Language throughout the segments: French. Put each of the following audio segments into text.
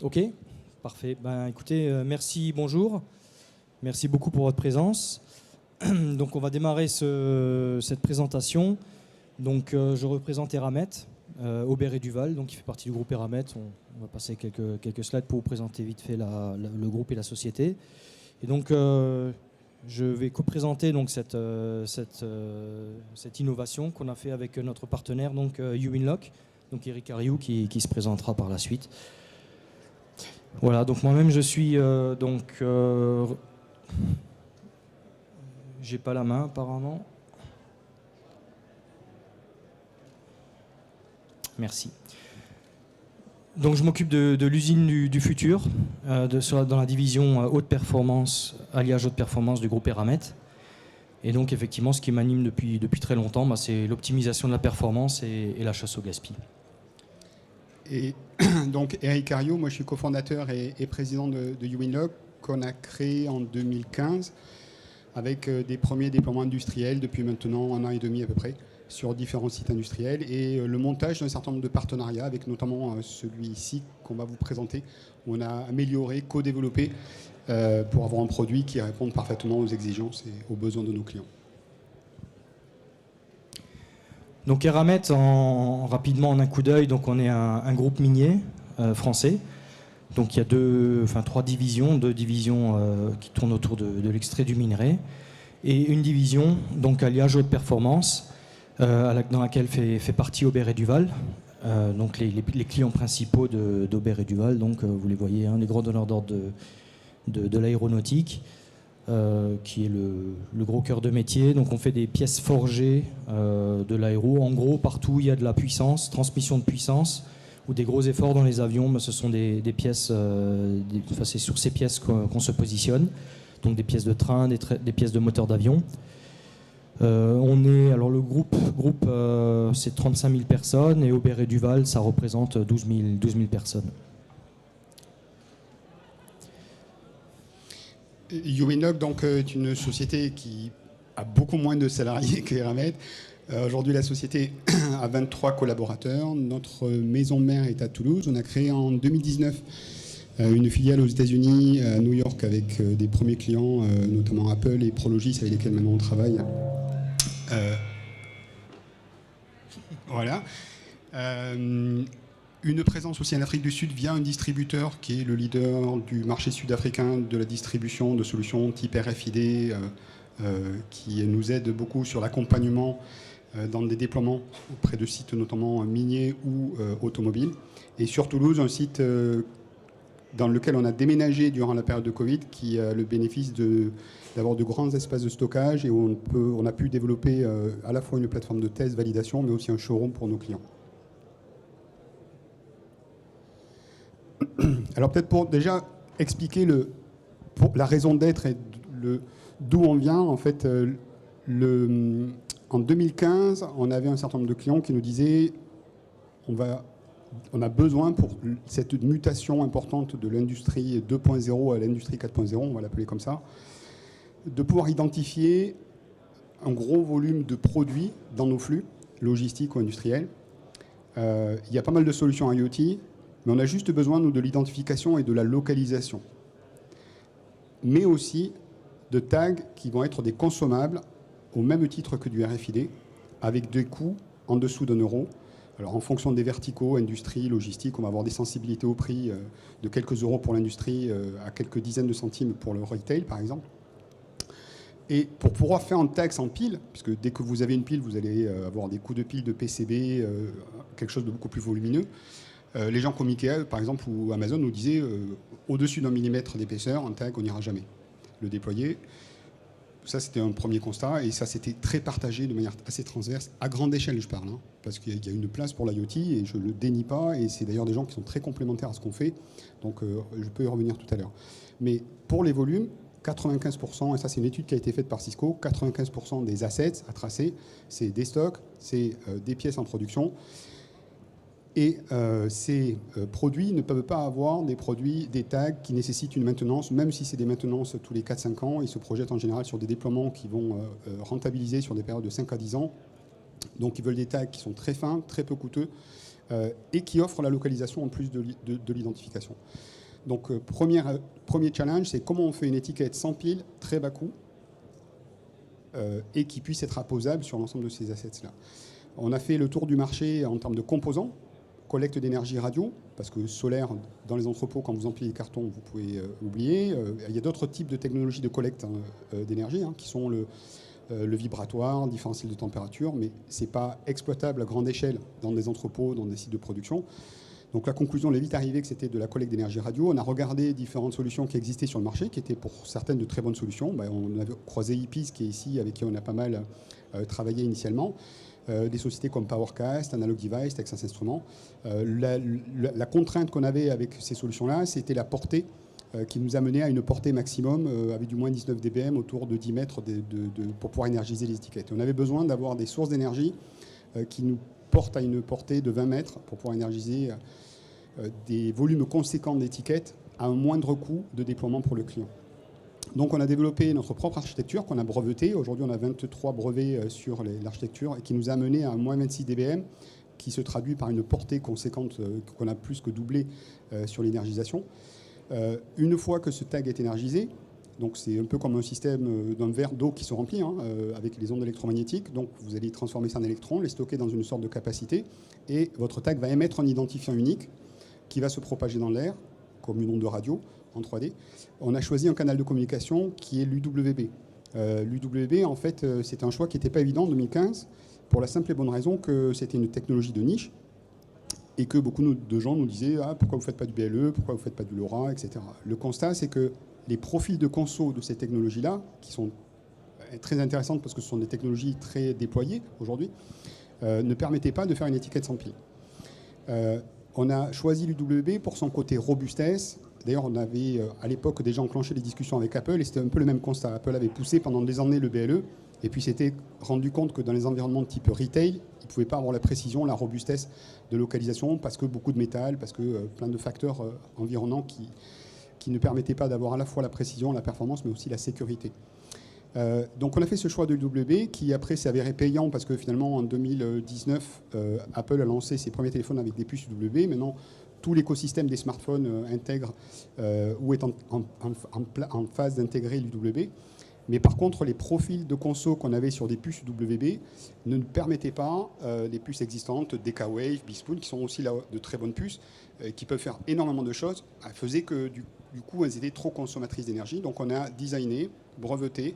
Ok, parfait. Ben, écoutez, merci, bonjour. Merci beaucoup pour votre présence. Donc, on va démarrer cette présentation. Donc, je représente Eramet, Aubert et Duval, donc qui fait partie du groupe Eramet. On va passer quelques slides pour vous présenter vite fait le groupe et la société. Et donc, je vais co-présenter donc cette innovation qu'on a fait avec notre partenaire, donc uWinlock, donc Eric Ariou, qui se présentera par la suite. Voilà, donc moi-même je suis j'ai pas la main apparemment. Merci. Donc je m'occupe de l'usine du futur, dans la division haute performance, alliage haute performance du groupe Eramet. Et donc effectivement, ce qui m'anime depuis très longtemps, c'est l'optimisation de la performance et la chasse au gaspillage. Et donc Eric Ariou, moi je suis cofondateur et président de uWinlock, qu'on a créé en 2015 avec des premiers déploiements industriels depuis maintenant 1 an et demi à peu près sur différents sites industriels et le montage d'un certain nombre de partenariats avec notamment celui-ci qu'on va vous présenter, où on a amélioré, co-développé pour avoir un produit qui réponde parfaitement aux exigences et aux besoins de nos clients. Donc Eramet, rapidement en un coup d'œil, donc on est un groupe minier français. Donc il y a trois divisions, deux divisions qui tournent autour de l'extrait du minerai et une division donc alliage haute performance dans laquelle fait partie Aubert et Duval. Donc les clients principaux d'Aubert et Duval, donc vous les voyez, les grands donneurs d'ordre de l'aéronautique. Qui est le gros cœur de métier. Donc on fait des pièces forgées de l'aéro. En gros, partout où il y a de la puissance, transmission de puissance ou des gros efforts dans les avions, ce sont des pièces, c'est sur ces pièces qu'on se positionne. Donc des pièces de train, des pièces de moteur d'avion. Le groupe c'est 35 000 personnes et Aubert et Duval, ça représente 12 000 personnes. uWinlock donc, est une société qui a beaucoup moins de salariés qu'Eramet. Aujourd'hui, la société a 23 collaborateurs. Notre maison mère est à Toulouse. On a créé en 2019 une filiale aux États-Unis, à New York, avec des premiers clients, notamment Apple et Prologis, avec lesquels maintenant on travaille. Voilà. Une présence aussi en Afrique du Sud via un distributeur qui est le leader du marché sud-africain de la distribution de solutions type RFID, qui nous aide beaucoup sur l'accompagnement dans des déploiements auprès de sites notamment miniers ou automobiles. Et sur Toulouse, un site dans lequel on a déménagé durant la période de Covid, qui a le bénéfice d'avoir de grands espaces de stockage et où on a pu développer à la fois une plateforme de test, validation, mais aussi un showroom pour nos clients. Alors peut-être pour déjà expliquer la raison d'être et d'où on vient, en fait, en 2015, on avait un certain nombre de clients qui nous disaient on a besoin pour cette mutation importante de l'industrie 2.0 à l'industrie 4.0, on va l'appeler comme ça, de pouvoir identifier un gros volume de produits dans nos flux logistiques ou industriels. Il y a pas mal de solutions IoT, mais on a juste besoin, nous, de l'identification et de la localisation. Mais aussi de tags qui vont être des consommables au même titre que du RFID, avec des coûts en dessous d'€1. Alors en fonction des verticaux, industrie, logistique, on va avoir des sensibilités au prix de quelques euros pour l'industrie à quelques dizaines de centimes pour le retail, par exemple. Et pour pouvoir faire un tag sans pile, puisque dès que vous avez une pile, vous allez avoir des coûts de pile de PCB, quelque chose de beaucoup plus volumineux. Les gens comme Ikea, par exemple, ou Amazon nous disaient au-dessus d'un millimètre d'épaisseur, un tag, on n'ira jamais le déployer. Ça, c'était un premier constat, et ça, c'était très partagé de manière assez transverse, à grande échelle, je parle, parce qu'il y a une place pour l'IoT, et je ne le dénie pas, et c'est d'ailleurs des gens qui sont très complémentaires à ce qu'on fait, donc je peux y revenir tout à l'heure. Mais pour les volumes, 95%, et ça c'est une étude qui a été faite par Cisco, 95% des assets à tracer, c'est des stocks, c'est des pièces en production. Et ces produits ne peuvent pas avoir des tags qui nécessitent une maintenance, même si c'est des maintenances tous les 4-5 ans. Ils se projettent en général sur des déploiements qui vont rentabiliser sur des périodes de 5 à 10 ans. Donc ils veulent des tags qui sont très fins, très peu coûteux, et qui offre la localisation en plus de l'identification. Donc, premier challenge, c'est comment on fait une étiquette sans pile, très bas coût, et qui puisse être apposable sur l'ensemble de ces assets-là. On a fait le tour du marché en termes de composants, collecte d'énergie radio, parce que solaire, dans les entrepôts, quand vous empilez les cartons, vous pouvez oublier. Il y a d'autres types de technologies de collecte d'énergie, qui sont le vibratoire, différentiel de température, mais ce n'est pas exploitable à grande échelle dans des entrepôts, dans des sites de production. Donc la conclusion, elle est vite arrivée que c'était de la collecte d'énergie radio. On a regardé différentes solutions qui existaient sur le marché, qui étaient pour certaines de très bonnes solutions. On avait croisé Ipis, qui est ici, avec qui on a pas mal travaillé initialement. Des sociétés comme PowerCast, Analog Device, Texas Instruments. La contrainte qu'on avait avec ces solutions-là, c'était la portée qui nous a mené à une portée maximum avec du moins 19 dBm autour de 10 mètres pour pouvoir énergiser les étiquettes. On avait besoin d'avoir des sources d'énergie qui nous portent à une portée de 20 mètres pour pouvoir énergiser des volumes conséquents d'étiquettes à un moindre coût de déploiement pour le client. Donc on a développé notre propre architecture qu'on a brevetée. Aujourd'hui, on a 23 brevets sur l'architecture et qui nous a mené à un moins 26 dBm qui se traduit par une portée conséquente qu'on a plus que doublée sur l'énergisation. Une fois que ce tag est énergisé, donc c'est un peu comme un système d'un verre d'eau qui se remplit avec les ondes électromagnétiques. Donc vous allez transformer ça en électrons, les stocker dans une sorte de capacité et votre tag va émettre un identifiant unique qui va se propager dans l'air comme une onde de radio en 3D. On a choisi un canal de communication qui est l'UWB. L'UWB, en fait, c'était un choix qui n'était pas évident en 2015 pour la simple et bonne raison que c'était une technologie de niche et que beaucoup de gens nous disaient pourquoi vous ne faites pas du BLE, pourquoi vous ne faites pas du LoRa, etc. Le constat, c'est que les profils de conso de ces technologies-là, qui sont très intéressantes parce que ce sont des technologies très déployées aujourd'hui, ne permettaient pas de faire une étiquette sans pile. On a choisi l'UWB pour son côté robustesse. D'ailleurs, on avait à l'époque déjà enclenché des discussions avec Apple et c'était un peu le même constat. Apple avait poussé pendant des années le BLE et puis s'était rendu compte que dans les environnements de type retail, il ne pouvait pas avoir la précision, la robustesse de localisation parce que beaucoup de métal, parce que plein de facteurs environnants qui ne permettaient pas d'avoir à la fois la précision, la performance, mais aussi la sécurité. Donc on a fait ce choix de l'UWB qui après s'est avéré payant parce que finalement en 2019, Apple a lancé ses premiers téléphones avec des puces UWB. Maintenant, tout l'écosystème des smartphones intègre ou est en phase d'intégrer l'UWB. Mais par contre, les profils de conso qu'on avait sur des puces UWB ne permettaient pas les puces existantes, DK-Wave, B-Spoon, qui sont aussi là de très bonnes puces, qui peuvent faire énormément de choses, faisaient que du coup, elles étaient trop consommatrices d'énergie. Donc on a designé, breveté,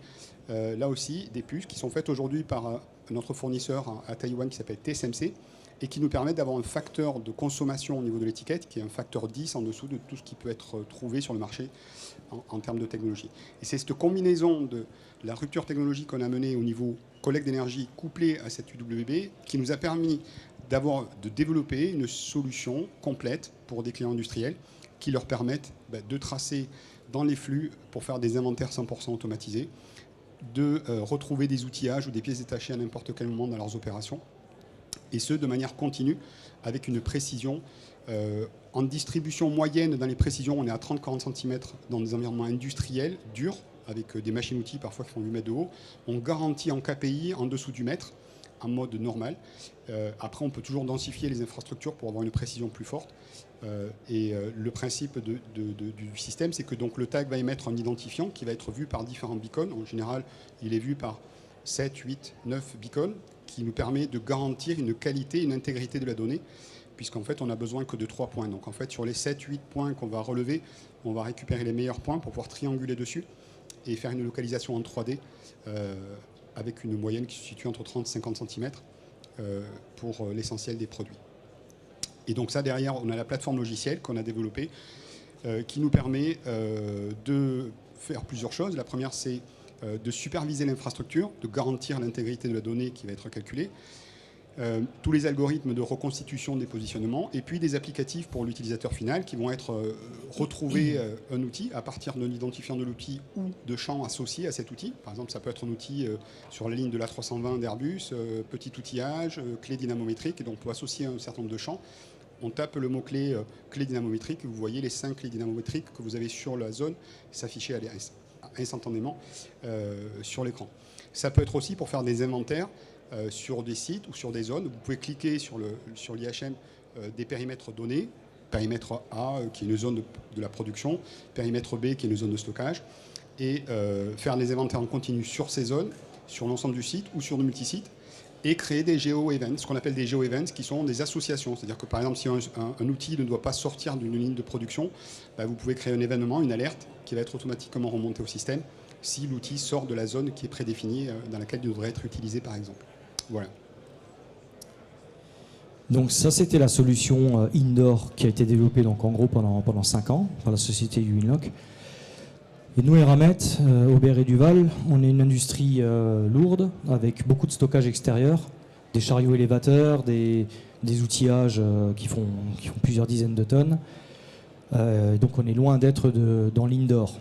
là aussi, des puces qui sont faites aujourd'hui par notre fournisseur à Taïwan qui s'appelle TSMC et qui nous permettent d'avoir un facteur de consommation au niveau de l'étiquette qui est un facteur 10 en dessous de tout ce qui peut être trouvé sur le marché en termes de technologie. Et c'est cette combinaison de la rupture technologique qu'on a menée au niveau collecte d'énergie couplée à cette UWB qui nous a permis de développer une solution complète pour des clients industriels qui leur permettent de tracer dans les flux pour faire des inventaires 100% automatisés, de retrouver des outillages ou des pièces détachées à n'importe quel moment dans leurs opérations, et ce, de manière continue, avec une précision. En distribution moyenne, dans les précisions, on est à 30-40 cm dans des environnements industriels, durs, avec des machines-outils parfois qui font 8 mètres de haut. On garantit en KPI en dessous du mètre, en mode normal. Après, on peut toujours densifier les infrastructures pour avoir une précision plus forte. Le principe du système, c'est que donc, le tag va émettre un identifiant qui va être vu par différents beacons. En général, il est vu par 7, 8, 9 beacons, qui nous permet de garantir une qualité, une intégrité de la donnée, puisqu'en fait, on n'a besoin que de 3 points. Donc en fait, sur les 7, 8 points qu'on va relever, on va récupérer les meilleurs points pour pouvoir trianguler dessus et faire une localisation en 3D avec une moyenne qui se situe entre 30 et 50 cm pour l'essentiel des produits. Et donc ça, derrière, on a la plateforme logicielle qu'on a développée qui nous permet de faire plusieurs choses. La première, c'est de superviser l'infrastructure, de garantir l'intégrité de la donnée qui va être calculée, tous les algorithmes de reconstitution des positionnements, et puis des applicatifs pour l'utilisateur final qui vont être retrouver un outil à partir d'un identifiant de l'outil ou de champs associés à cet outil. Par exemple, ça peut être un outil sur la ligne de l'A320 d'Airbus, petit outillage, clé dynamométrique, et donc on peut associer un certain nombre de champs. On tape le mot-clé clé dynamométrique, et vous voyez les 5 clés dynamométriques que vous avez sur la zone s'afficher instantanément sur l'écran. Ça peut être aussi pour faire des inventaires sur des sites ou sur des zones. Vous pouvez cliquer sur l'IHM des périmètres donnés, périmètre A qui est une zone de la production, périmètre B qui est une zone de stockage, et faire des inventaires en continu sur ces zones, sur l'ensemble du site ou sur le multisite, et créer des géo-events, ce qu'on appelle des géo-events, qui sont des associations. C'est-à-dire que par exemple, si un outil ne doit pas sortir d'une ligne de production, vous pouvez créer un événement, une alerte, qui va être automatiquement remontée au système si l'outil sort de la zone qui est prédéfinie, dans laquelle il devrait être utilisé, par exemple. Voilà. Donc ça, c'était la solution indoor qui a été développée donc, en gros pendant 5 ans par la société Uinlock. Et nous, Eramet, Aubert et Duval, on est une industrie lourde avec beaucoup de stockage extérieur, des chariots élévateurs, des outillages qui font plusieurs dizaines de tonnes. Donc on est loin d'être dans l'indoor.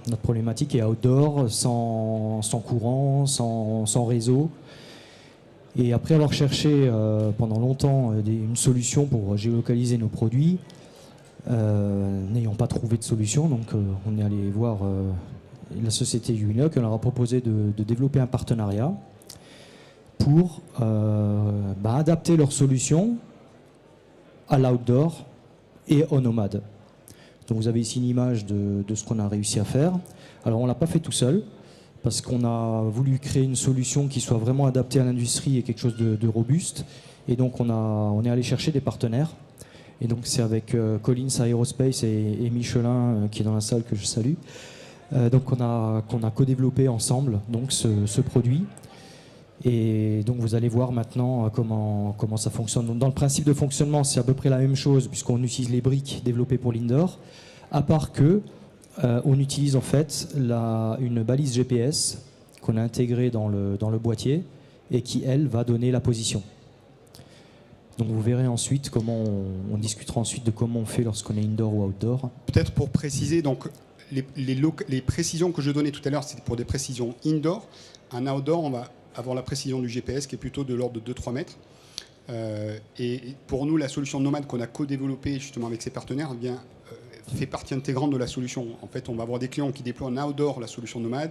Notre problématique est outdoor, sans courant, sans réseau. Et après avoir cherché pendant longtemps une solution pour géolocaliser nos produits, n'ayant pas trouvé de solution, donc on est allé voir la société Uinlock, on leur a proposé de développer un partenariat pour adapter leur solution à l'outdoor et au nomade. Donc vous avez ici une image de ce qu'on a réussi à faire. Alors on ne l'a pas fait tout seul, parce qu'on a voulu créer une solution qui soit vraiment adaptée à l'industrie et quelque chose de robuste. Et donc on est allé chercher des partenaires. Et donc c'est avec Collins Aerospace et Michelin qui est dans la salle, que je salue. Donc qu'on a co-développé ensemble donc ce produit. Et donc vous allez voir maintenant comment ça fonctionne. Donc, dans le principe de fonctionnement, c'est à peu près la même chose puisqu'on utilise les briques développées pour l'indoor, à part que on utilise en fait une balise GPS qu'on a intégrée dans le boîtier et qui, elle, va donner la position. Donc vous verrez ensuite comment on discutera ensuite de comment on fait lorsqu'on est indoor ou outdoor. Peut-être pour préciser, donc les précisions que je donnais tout à l'heure, c'était pour des précisions indoor. En outdoor, on va avoir la précision du GPS qui est plutôt de l'ordre de 2-3 mètres. Et pour nous, la solution nomade qu'on a co-développée justement avec ses partenaires fait partie intégrante de la solution. En fait, on va avoir des clients qui déploient en outdoor la solution nomade,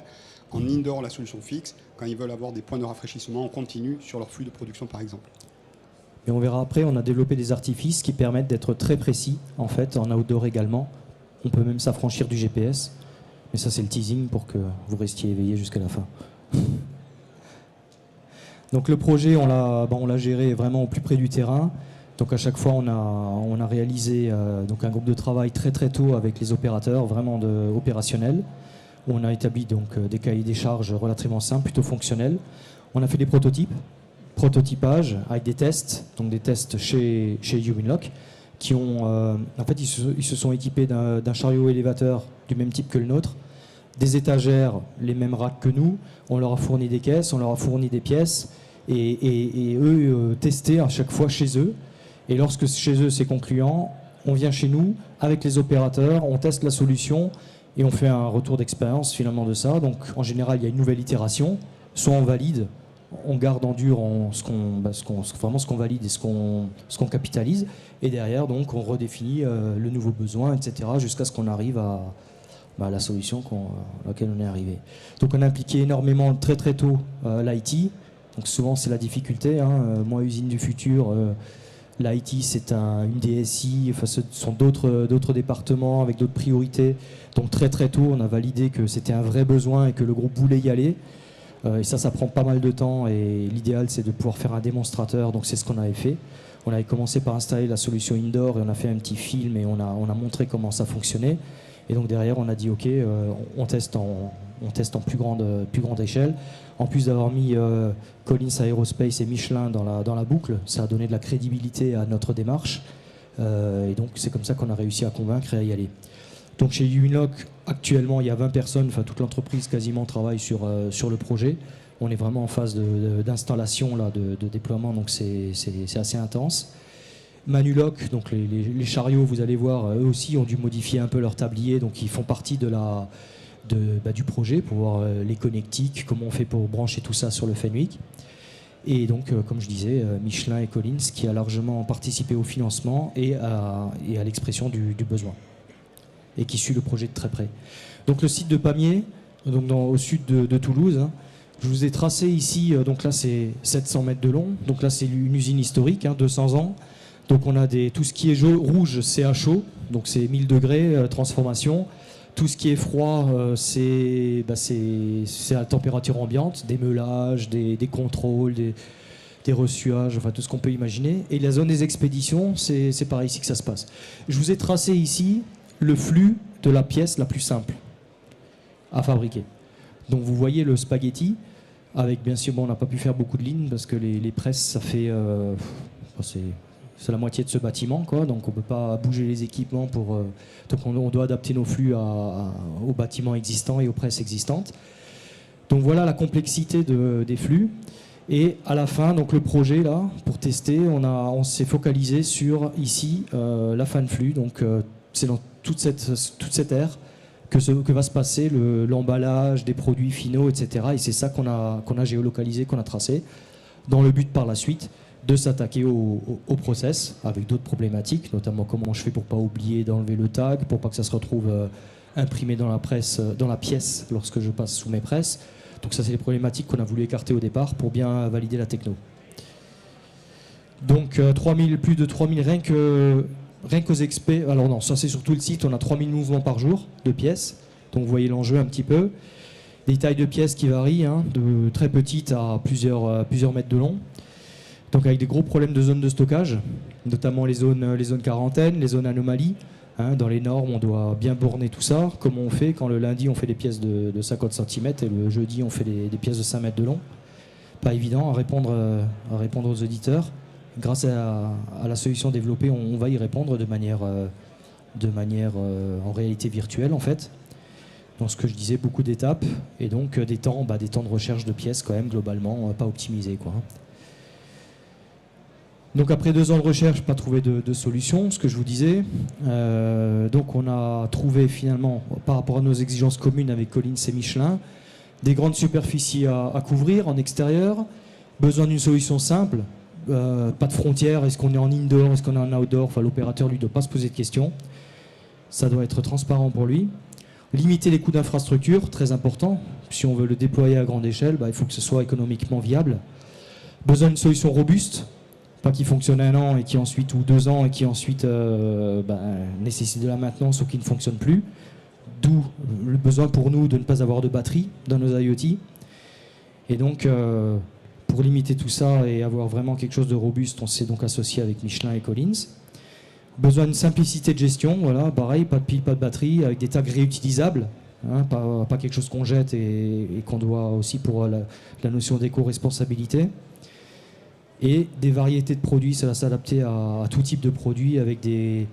en indoor la solution fixe, quand ils veulent avoir des points de rafraîchissement en continu sur leur flux de production par exemple. Et on verra après, on a développé des artifices qui permettent d'être très précis, en fait, en outdoor également. On peut même s'affranchir du GPS. Mais ça, c'est le teasing pour que vous restiez éveillé jusqu'à la fin. Donc le projet, on l'a géré vraiment au plus près du terrain. Donc à chaque fois, on a réalisé donc un groupe de travail très très tôt avec les opérateurs, vraiment opérationnels. On a établi donc des cahiers des charges relativement simples, plutôt fonctionnels. On a fait des prototypage avec des tests, donc des tests chez Uinlock, qui ont, en fait, ils se sont équipés d'un chariot élévateur du même type que le nôtre, des étagères, les mêmes racks que nous. On leur a fourni des caisses, on leur a fourni des pièces, et eux testaient à chaque fois chez eux. Et lorsque chez eux c'est concluant, on vient chez nous avec les opérateurs, on teste la solution et on fait un retour d'expérience finalement de ça. Donc en général, il y a une nouvelle itération, soit on valide, on garde en dur ce qu'on valide et ce qu'on capitalise, et derrière donc on redéfinit le nouveau besoin, etc., jusqu'à ce qu'on arrive à la solution à laquelle on est arrivé. Donc on a impliqué énormément très très tôt l'IT. Donc souvent c'est la difficulté, moi usine du futur, l'IT c'est une DSI, enfin, ce sont d'autres départements avec d'autres priorités. Donc très très tôt on a validé que c'était un vrai besoin et que le groupe voulait y aller. Et ça prend pas mal de temps, et l'idéal c'est de pouvoir faire un démonstrateur, donc c'est ce qu'on avait fait. On avait commencé par installer la solution indoor et on a fait un petit film et on a montré comment ça fonctionnait. Et donc derrière on a dit ok, on teste en plus grande échelle. En plus d'avoir mis Collins Aerospace et Michelin dans la boucle, ça a donné de la crédibilité à notre démarche. Et donc c'est comme ça qu'on a réussi à convaincre et à y aller. Donc chez Uinlock, actuellement, il y a 20 personnes, enfin toute l'entreprise quasiment travaille sur le projet. On est vraiment en phase d'installation, de déploiement, donc c'est assez intense. Manulock, donc les chariots, vous allez voir, eux aussi ont dû modifier un peu leur tablier, donc ils font partie du projet pour voir les connectiques, comment on fait pour brancher tout ça sur le Fenwick. Et donc, comme je disais, Michelin et Collins qui a largement participé au financement et à l'expression du besoin, et qui suit le projet de très près. Donc le site de Pamiers, donc au sud de Toulouse, je vous ai tracé ici, donc là c'est 700 mètres de long, donc là c'est une usine historique, 200 ans. Donc on a tout ce qui est rouge, c'est à chaud, donc c'est 1000 degrés, transformation. Tout ce qui est froid, c'est à température ambiante, des meulages, des contrôles, des ressuages, enfin tout ce qu'on peut imaginer. Et la zone des expéditions, c'est par ici que ça se passe. Je vous ai tracé ici le flux de la pièce la plus simple à fabriquer. Donc vous voyez le spaghetti, avec bien sûr, on n'a pas pu faire beaucoup de lignes parce que les presses, ça fait... c'est la moitié de ce bâtiment, quoi, donc on ne peut pas bouger les équipements donc on doit adapter nos flux aux bâtiments existants et aux presses existantes. Donc voilà la complexité des flux. Et à la fin, donc le projet là, pour tester, on s'est focalisé sur ici la fin de flux. Donc c'est dans toute cette ère que va se passer l'emballage des produits finaux, etc. Et c'est ça qu'on a géolocalisé, qu'on a tracé, dans le but par la suite de s'attaquer au process avec d'autres problématiques, notamment comment je fais pour pas oublier d'enlever le tag, pour pas que ça se retrouve imprimé dans la pièce lorsque je passe sous mes presses. Donc ça, c'est les problématiques qu'on a voulu écarter au départ pour bien valider la techno. Donc plus de 3000 rien qu'aux experts. Alors non, ça c'est surtout le site, on a 3000 mouvements par jour de pièces. Donc vous voyez l'enjeu un petit peu. Des tailles de pièces qui varient, de très petites à plusieurs mètres de long. Donc avec des gros problèmes de zones de stockage, notamment les zones quarantaine, les zones anomalies. Dans les normes, on doit bien borner tout ça. Comment on fait quand le lundi, on fait des pièces de 50 cm et le jeudi, on fait des pièces de 5 mètres de long. Pas évident à répondre aux auditeurs. Grâce à la solution développée, on va y répondre de manière en réalité virtuelle, en fait. Donc ce que je disais, beaucoup d'étapes et donc des temps de recherche de pièces quand même globalement pas optimisés, quoi. Donc après 2 ans de recherche, pas trouvé de solution, ce que je vous disais. Donc on a trouvé finalement, par rapport à nos exigences communes avec Collins et Michelin, des grandes superficies à couvrir en extérieur, besoin d'une solution simple, pas de frontières, est-ce qu'on est en indoor, est-ce qu'on est en outdoor, enfin l'opérateur lui ne doit pas se poser de questions, ça doit être transparent pour lui. Limiter les coûts d'infrastructure, très important, si on veut le déployer à grande échelle, il faut que ce soit économiquement viable. Besoin d'une solution robuste, pas qui fonctionne 1 an et qui ensuite, ou 2 ans et qui ensuite nécessite de la maintenance ou qui ne fonctionne plus. D'où le besoin pour nous de ne pas avoir de batterie dans nos IoT. Et donc, pour limiter tout ça et avoir vraiment quelque chose de robuste, on s'est donc associé avec Michelin et Collins. Besoin d'une simplicité de gestion, voilà, pareil, pas de pile, pas de batterie, avec des tags réutilisables, pas quelque chose qu'on jette et qu'on doit aussi pour la notion d'éco-responsabilité. Et des variétés de produits, ça va s'adapter à tout type de produits avec des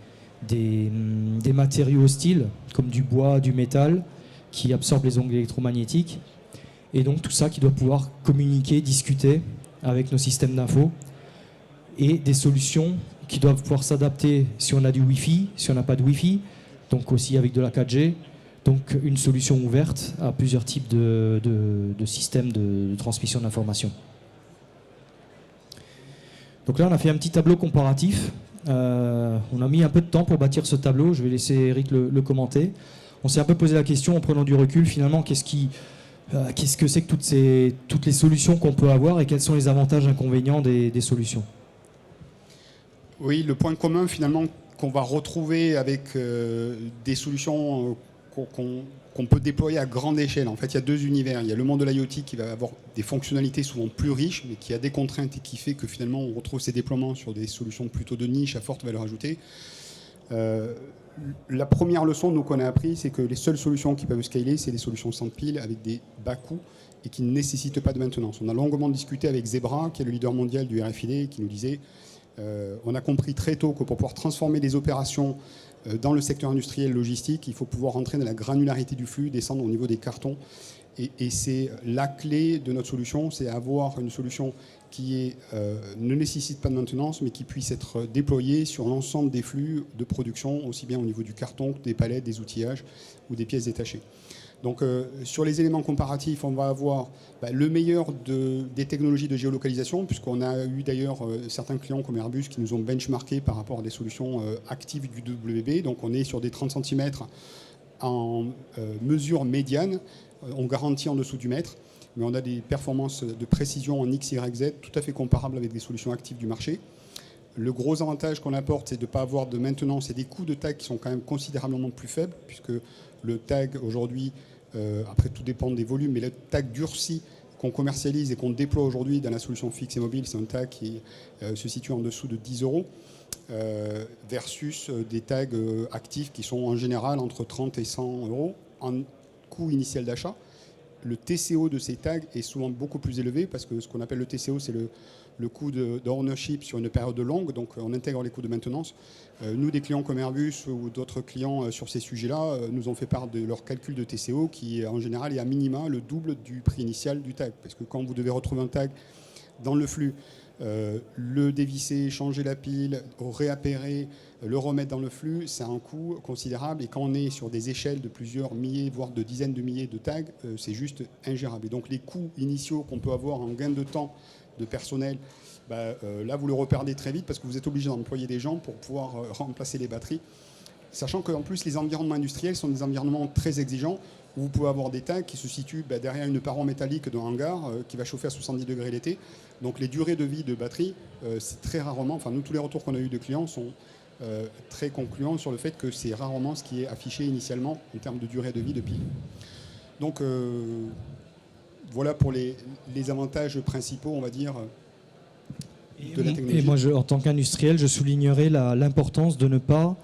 matériaux hostiles, comme du bois, du métal, qui absorbent les ondes électromagnétiques. Et donc tout ça qui doit pouvoir communiquer, discuter avec nos systèmes d'info. Et des solutions qui doivent pouvoir s'adapter si on a du Wi-Fi, si on n'a pas de Wi-Fi, donc aussi avec de la 4G. Donc une solution ouverte à plusieurs types de systèmes de transmission d'informations. Donc là, on a fait un petit tableau comparatif. On a mis un peu de temps pour bâtir ce tableau. Je vais laisser Eric le commenter. On s'est un peu posé la question en prenant du recul, finalement, qu'est-ce que c'est que toutes les solutions qu'on peut avoir et quels sont les avantages et inconvénients des solutions? Oui, le point commun, finalement, qu'on va retrouver avec des solutions qu'on peut déployer à grande échelle. En fait, il y a 2 univers. Il y a le monde de l'IoT qui va avoir des fonctionnalités souvent plus riches, mais qui a des contraintes et qui fait que finalement on retrouve ces déploiements sur des solutions plutôt de niche à forte valeur ajoutée. La première leçon nous qu'on a appris, c'est que les seules solutions qui peuvent scaler, c'est des solutions sans pile avec des bas coûts et qui ne nécessitent pas de maintenance. On a longuement discuté avec Zebra, qui est le leader mondial du RFID, qui nous disait on a compris très tôt que pour pouvoir transformer les opérations dans le secteur industriel logistique, il faut pouvoir rentrer dans la granularité du flux, descendre au niveau des cartons. Et c'est la clé de notre solution, c'est avoir une solution qui ne nécessite pas de maintenance, mais qui puisse être déployée sur l'ensemble des flux de production, aussi bien au niveau du carton que des palettes, des outillages ou des pièces détachées. Donc sur les éléments comparatifs, on va avoir le meilleur des technologies de géolocalisation, puisqu'on a eu d'ailleurs certains clients comme Airbus qui nous ont benchmarké par rapport à des solutions actives du WB. Donc on est sur des 30 cm en mesure médiane, on garantit en dessous du mètre, mais on a des performances de précision en X, Y, Z tout à fait comparables avec des solutions actives du marché. Le gros avantage qu'on apporte, c'est de ne pas avoir de maintenance et des coûts de tag qui sont quand même considérablement plus faibles, puisque le tag aujourd'hui, après tout dépend des volumes, mais le tag durci qu'on commercialise et qu'on déploie aujourd'hui dans la solution fixe et mobile, c'est un tag qui se situe en dessous de 10 euros, versus des tags actifs qui sont en général entre 30 et 100 euros en coût initial d'achat. Le TCO de ces tags est souvent beaucoup plus élevé parce que ce qu'on appelle le TCO, c'est le coût d'ownership sur une période longue, donc on intègre les coûts de maintenance. Nous, des clients comme Airbus ou d'autres clients sur ces sujets-là, nous ont fait part de leur calcul de TCO qui, en général, est à minima le double du prix initial du tag. Parce que quand vous devez retrouver un tag dans le flux, le dévisser, changer la pile, réappairer, le remettre dans le flux, c'est un coût considérable. Et quand on est sur des échelles de plusieurs milliers, voire de dizaines de milliers de tags, c'est juste ingérable. Et donc les coûts initiaux qu'on peut avoir en gain de temps, de personnel, là vous le reperdez très vite parce que vous êtes obligé d'employer des gens pour pouvoir remplacer les batteries. Sachant qu'en plus les environnements industriels sont des environnements très exigeants où vous pouvez avoir des tags qui se situent derrière une paroi métallique d'un hangar qui va chauffer à 70 degrés l'été. Donc les durées de vie de batterie, c'est très rarement, enfin nous tous les retours qu'on a eu de clients sont très concluants sur le fait que c'est rarement ce qui est affiché initialement en termes de durée de vie de pile. Donc voilà pour les avantages principaux, on va dire, de la technologie. Et moi, en tant qu'industriel, je soulignerais l'importance de ne pas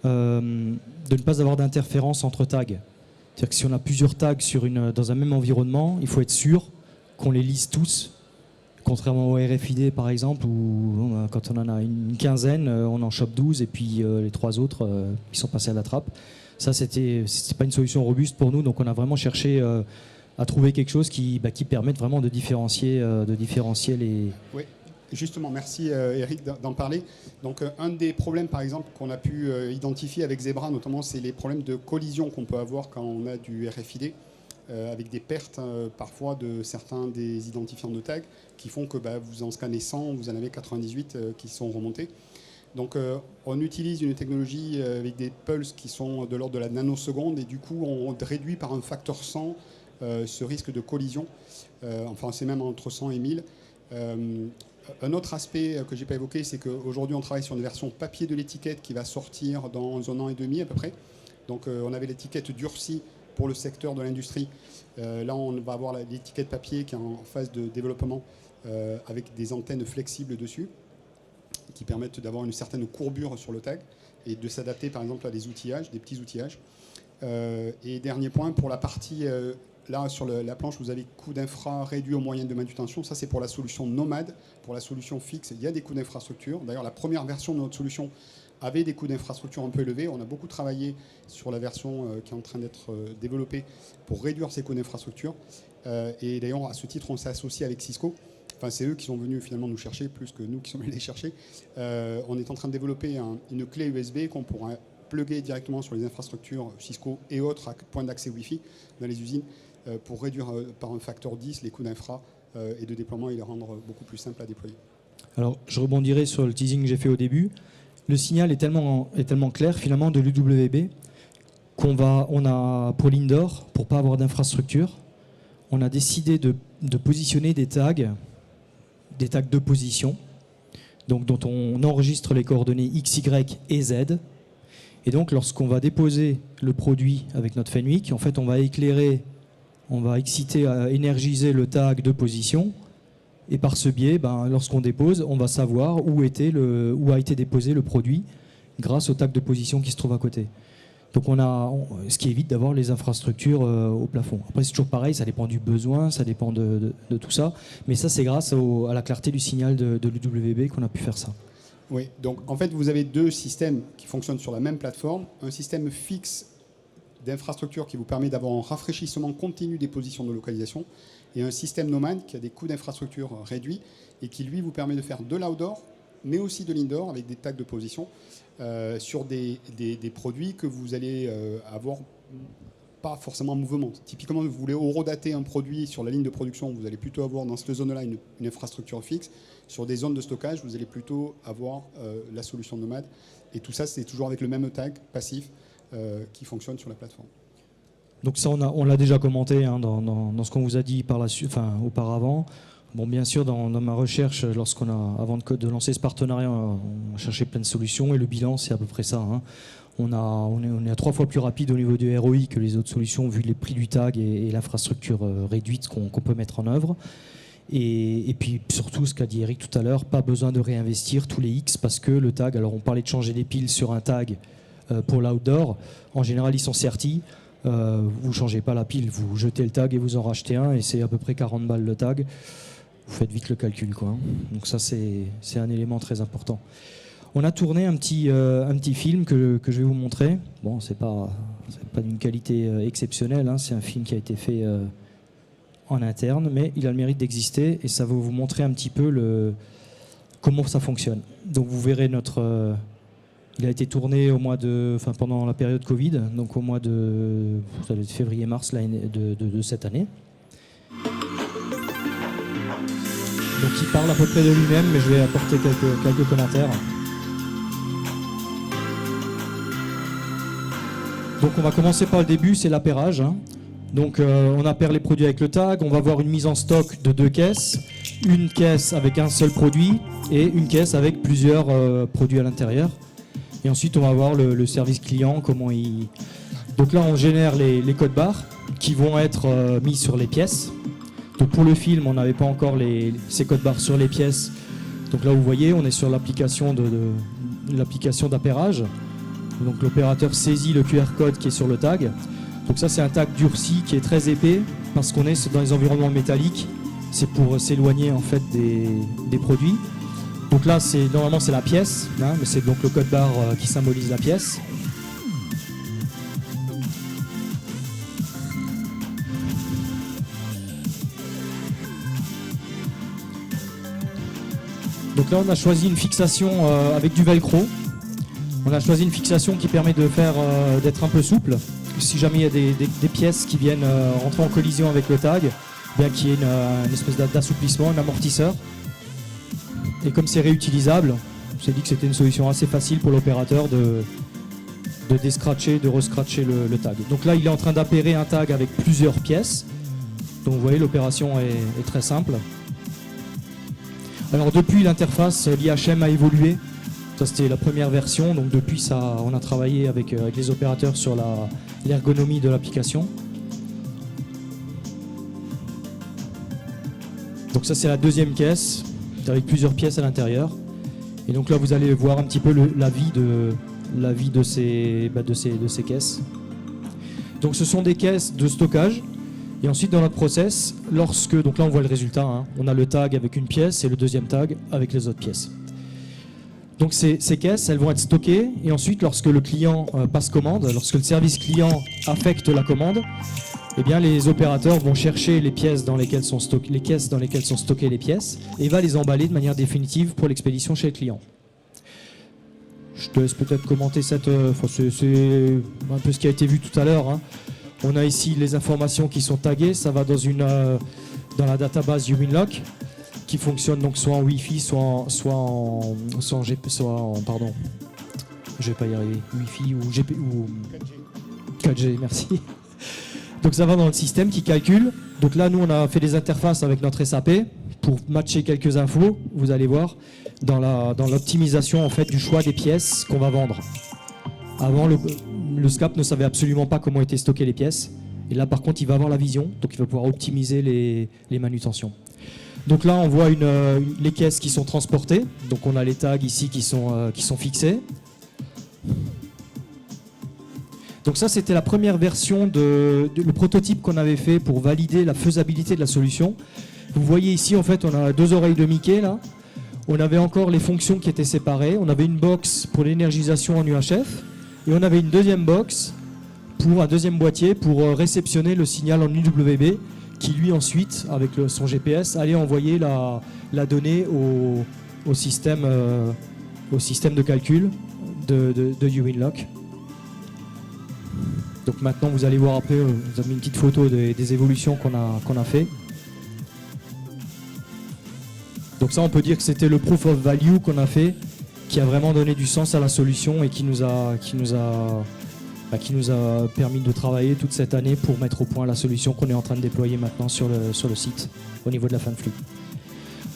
avoir d'interférence entre tags. C'est-à-dire que si on a plusieurs tags dans un même environnement, il faut être sûr qu'on les lise tous. Contrairement au RFID, par exemple, où quand on en a une quinzaine, on en chope 12 et puis les 3 autres, ils sont passés à la trappe. Ça, c'était pas une solution robuste pour nous, donc on a vraiment cherché à trouver quelque chose qui permette vraiment de différencier les... Oui, justement, merci Eric d'en parler. Donc un des problèmes, par exemple, qu'on a pu identifier avec Zebra, notamment, c'est les problèmes de collision qu'on peut avoir quand on a du RFID, avec des pertes parfois de certains des identifiants de tag qui font que vous en scannez 100, vous en avez 98 qui sont remontés. Donc on utilise une technologie avec des pulses qui sont de l'ordre de la nanoseconde et du coup on réduit par un facteur 100 ce risque de collision. Enfin c'est même entre 100 et 1000. Un autre aspect que je n'ai pas évoqué, c'est qu'aujourd'hui on travaille sur une version papier de l'étiquette qui va sortir dans un an et demi à peu près. Donc on avait l'étiquette durcie pour le secteur de l'industrie. Là on va avoir l'étiquette papier qui est en phase de développement avec des antennes flexibles dessus qui permettent d'avoir une certaine courbure sur le tag et de s'adapter par exemple à des outillages, des petits outillages. Et dernier point, pour la partie, là sur la planche, vous avez coûts d'infra réduits aux moyens de manutention. Ça c'est pour la solution nomade. Pour la solution fixe, il y a des coûts d'infrastructure. D'ailleurs la première version de notre solution avait des coûts d'infrastructure un peu élevés. On a beaucoup travaillé sur la version qui est en train d'être développée pour réduire ces coûts d'infrastructure. Et d'ailleurs à ce titre on s'est associé avec Cisco. Enfin, c'est eux qui sont venus finalement nous chercher plus que nous qui sommes allés les chercher. On est en train de développer une clé USB qu'on pourra plugger directement sur les infrastructures Cisco et autres à point d'accès Wi-Fi dans les usines pour réduire par un facteur 10 les coûts d'infra et de déploiement et les rendre beaucoup plus simples à déployer. Alors, je rebondirai sur le teasing que j'ai fait au début. Le signal est tellement clair finalement de l'UWB qu'on a pour l'indoor, pour ne pas avoir d'infrastructure, on a décidé de positionner des tags de position, donc dont on enregistre les coordonnées X, Y et Z. Et donc, lorsqu'on va déposer le produit avec notre Fenwick, en fait, on va exciter, énergiser le tag de position. Et par ce biais, lorsqu'on dépose, on va savoir où a été déposé le produit grâce au tag de position qui se trouve à côté. Donc ce qui évite d'avoir les infrastructures au plafond. Après c'est toujours pareil, ça dépend du besoin, ça dépend de tout ça. Mais ça c'est grâce à la clarté du signal de l'UWB qu'on a pu faire ça. Oui, donc en fait vous avez deux systèmes qui fonctionnent sur la même plateforme. Un système fixe d'infrastructure qui vous permet d'avoir un rafraîchissement continu des positions de localisation et un système nomade qui a des coûts d'infrastructure réduits et qui lui vous permet de faire de l'outdoor mais aussi de l'indoor avec des tags de position sur des produits que vous allez avoir pas forcément en mouvement. Typiquement, vous voulez horodater un produit sur la ligne de production, vous allez plutôt avoir dans cette zone-là une infrastructure fixe. Sur des zones de stockage, vous allez plutôt avoir la solution nomade. Et tout ça, c'est toujours avec le même tag passif qui fonctionne sur la plateforme. Donc ça, on l'a déjà commenté dans ce qu'on vous a dit auparavant. Bon, bien sûr, dans ma recherche, avant de lancer ce partenariat, on a cherché plein de solutions et le bilan, c'est à peu près ça. Hein. On est à 3 fois plus rapide au niveau du ROI que les autres solutions, vu les prix du tag et l'infrastructure réduite qu'on peut mettre en œuvre. Et puis surtout, ce qu'a dit Eric tout à l'heure, pas besoin de réinvestir tous les X parce que le tag, alors on parlait de changer des piles sur un tag pour l'outdoor, en général ils sont sertis. Vous ne changez pas la pile, vous jetez le tag et vous en rachetez un et c'est à peu près 40 balles le tag. Vous faites vite le calcul, quoi. Donc ça, c'est un élément très important. On a tourné un petit film que je vais vous montrer. Bon, c'est pas d'une qualité exceptionnelle, hein. C'est un film qui a été fait en interne, mais il a le mérite d'exister et ça va vous montrer un petit peu comment ça fonctionne. Donc vous verrez il a été tourné pendant la période Covid, donc au mois de février-mars de cette année. Donc il parle à peu près de lui-même, mais je vais apporter quelques commentaires. Donc on va commencer par le début, c'est l'appairage. Hein. Donc on appaire les produits avec le tag, on va avoir une mise en stock de 2 caisses, une caisse avec un seul produit et une caisse avec plusieurs produits à l'intérieur. Et ensuite on va voir le service client, Donc là on génère les codes barres qui vont être mis sur les pièces. Donc pour le film, on n'avait pas encore ces codes barres sur les pièces. Donc là, vous voyez, on est sur l'application d'appairage. Donc l'opérateur saisit le QR code qui est sur le tag. Donc ça, c'est un tag durci qui est très épais parce qu'on est dans les environnements métalliques. C'est pour s'éloigner en fait des produits. Donc là, normalement, c'est la pièce, hein, mais c'est donc le code barre qui symbolise la pièce. Donc là, on a choisi une fixation avec du velcro. On a choisi une fixation qui permet d'être un peu souple. Si jamais il y a des pièces qui viennent rentrer en collision avec le tag, bien qu'il y ait une espèce d'assouplissement, un amortisseur. Et comme c'est réutilisable, on s'est dit que c'était une solution assez facile pour l'opérateur de descratcher, de rescratcher le tag. Donc là, il est en train d'appairer un tag avec plusieurs pièces. Donc vous voyez, l'opération est très simple. Alors depuis, l'interface, l'IHM a évolué. Ça, c'était la première version. Donc depuis, on a travaillé avec les opérateurs sur l'ergonomie de l'application. Donc ça, c'est la deuxième caisse, avec plusieurs pièces à l'intérieur. Et donc là, vous allez voir un petit peu la vie de ces caisses. Donc ce sont des caisses de stockage. Et ensuite, dans notre process, donc là on voit le résultat, hein. On a le tag avec une pièce et le deuxième tag avec les autres pièces. Donc ces caisses, elles vont être stockées et ensuite, lorsque le client passe commande, lorsque le service client affecte la commande, eh bien les opérateurs vont chercher les pièces dans lesquelles sont stockées les pièces et va les emballer de manière définitive pour l'expédition chez le client. Je te laisse peut-être commenter c'est un peu ce qui a été vu tout à l'heure, hein. On a ici les informations qui sont taguées, ça va dans la database Uwinlock qui fonctionne donc soit en Wi-Fi, soit en pardon, je vais pas y arriver, Wi-Fi ou 4G, merci. Donc ça va dans le système qui calcule. Donc là, nous, on a fait des interfaces avec notre SAP pour matcher quelques infos, vous allez voir, dans l'optimisation en fait du choix des pièces qu'on va vendre. Avant, le SCAP ne savait absolument pas comment étaient stockées les pièces. Et là, par contre, il va avoir la vision, donc il va pouvoir optimiser les manutentions. Donc là, on voit les caisses qui sont transportées. Donc on a les tags ici qui sont fixés. Donc ça, c'était la première version le prototype qu'on avait fait pour valider la faisabilité de la solution. Vous voyez ici, en fait, on a 2 oreilles de Mickey, là. On avait encore les fonctions qui étaient séparées. On avait une box pour l'énergisation en UHF. Et on avait une deuxième box pour un deuxième boîtier pour réceptionner le signal en UWB qui lui ensuite, avec son GPS, allait envoyer la donnée au système de calcul de Uwinlock. Donc maintenant vous allez voir après, vous avez mis une petite photo des évolutions qu'on a fait. Donc ça on peut dire que c'était le proof of value qu'on a fait, qui a vraiment donné du sens à la solution et qui nous a permis de travailler toute cette année pour mettre au point la solution qu'on est en train de déployer maintenant sur le site au niveau de la fin de flux.